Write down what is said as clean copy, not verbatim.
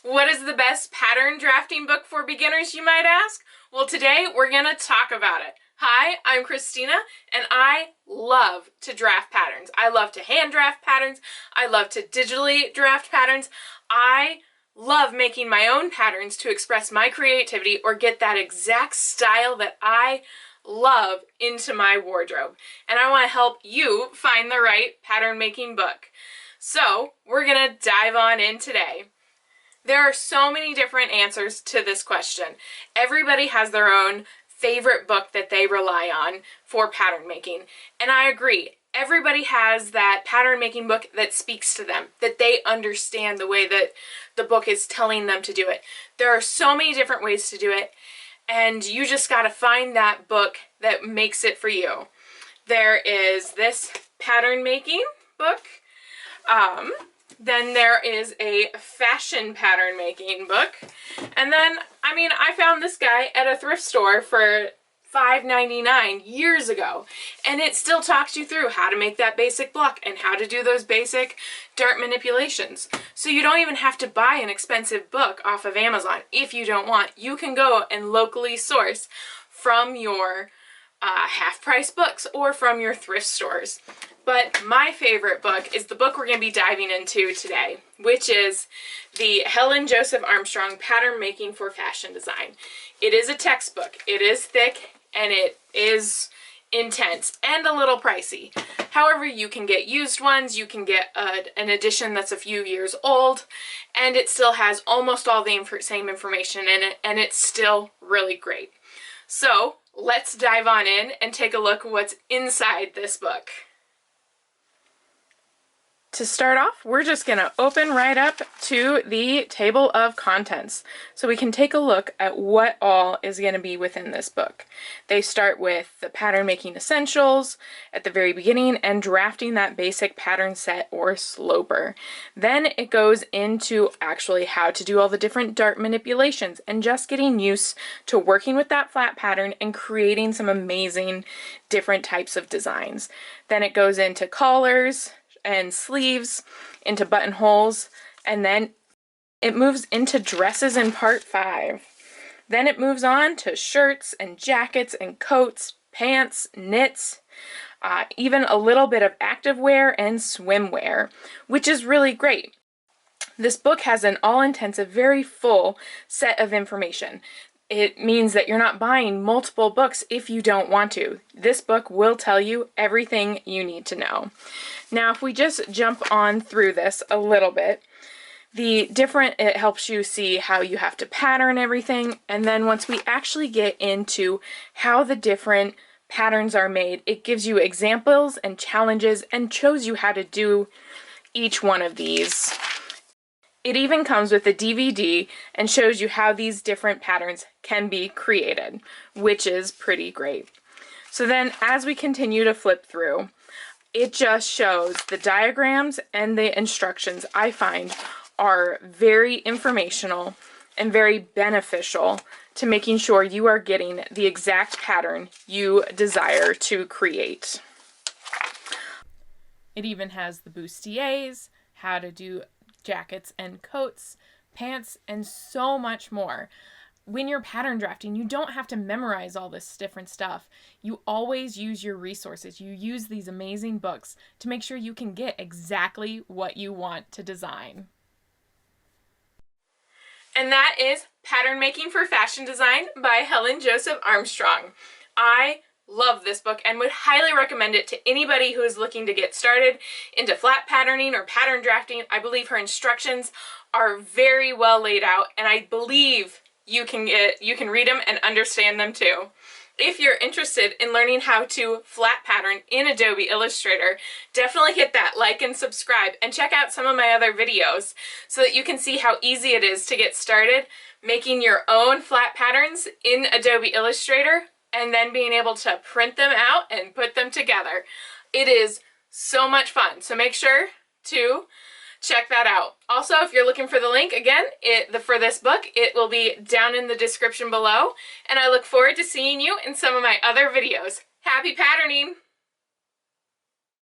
What is the best pattern drafting book for beginners, you might ask? Well, today we're going to talk about it. Hi, I'm Christina, and I love to draft patterns. I love to hand draft patterns. I love to digitally draft patterns. I love making my own patterns to express my creativity or get that exact style that I love into my wardrobe. And I want to help you find the right pattern making book. So we're going to dive on in today. There are so many different answers to this question. Everybody has their own favorite book that they rely on for pattern making. And I agree. Everybody has that pattern making book that speaks to them, that they understand the way that the book is telling them to do it. There are so many different ways to do it, and you just got to find that book that makes it for you. There is this pattern making book. Then there is a fashion pattern making book. And then, I found this guy at a thrift store for $5.99 years ago. And it still talks you through how to make that basic block and how to do those basic dart manipulations. So you don't even have to buy an expensive book off of Amazon if you don't want. You can go and locally source from your half-price books or from your thrift stores. But my favorite book is the book we're going to be diving into today, which is the Helen Joseph-Armstrong Pattern Making for Fashion Design. It is a textbook. It is thick and it is intense and a little pricey. However, you can get used ones, you can get an edition that's a few years old, and it still has almost all the same information in it, and it's still really great. So let's dive on in and take a look at what's inside this book. To start off, we're just going to open right up to the table of contents so we can take a look at what all is going to be within this book. They start with the pattern making essentials at the very beginning and drafting that basic pattern set or sloper. Then it goes into actually how to do all the different dart manipulations and just getting used to working with that flat pattern and creating some amazing different types of designs. Then it goes into collars and sleeves, into buttonholes, and then it moves into dresses in part 5. Then it moves on to shirts and jackets and coats, pants, knits, even a little bit of activewear and swimwear, which is really great. This book has an all-intensive, very full set of information. It means that you're not buying multiple books if you don't want to. This book will tell you everything you need to know. Now, if we just jump on through this a little bit, it helps you see how you have to pattern everything, and then once we actually get into how the different patterns are made, it gives you examples and challenges and shows you how to do each one of these. It even comes with a DVD and shows you how these different patterns can be created, which is pretty great. So then as we continue to flip through, it just shows the diagrams and the instructions I find are very informational and very beneficial to making sure you are getting the exact pattern you desire to create. It even has the bustiers, how to do jackets and coats, pants, and so much more. When you're pattern drafting, you don't have to memorize all this different stuff. You always use your resources. You use these amazing books to make sure you can get exactly what you want to design. And that is Pattern Making for Fashion Design by Helen Joseph-Armstrong. I love this book and would highly recommend it to anybody who is looking to get started into flat patterning or pattern drafting. I believe her instructions are very well laid out, and I believe you can read them and understand them too. If you're interested in learning how to flat pattern in Adobe Illustrator, definitely hit that like and subscribe and check out some of my other videos so that you can see how easy it is to get started making your own flat patterns in Adobe Illustrator and then being able to print them out and put them together. It is so much fun, so make sure to check that out. Also, if you're looking for the link, again, for this book, it will be down in the description below, and I look forward to seeing you in some of my other videos. Happy patterning!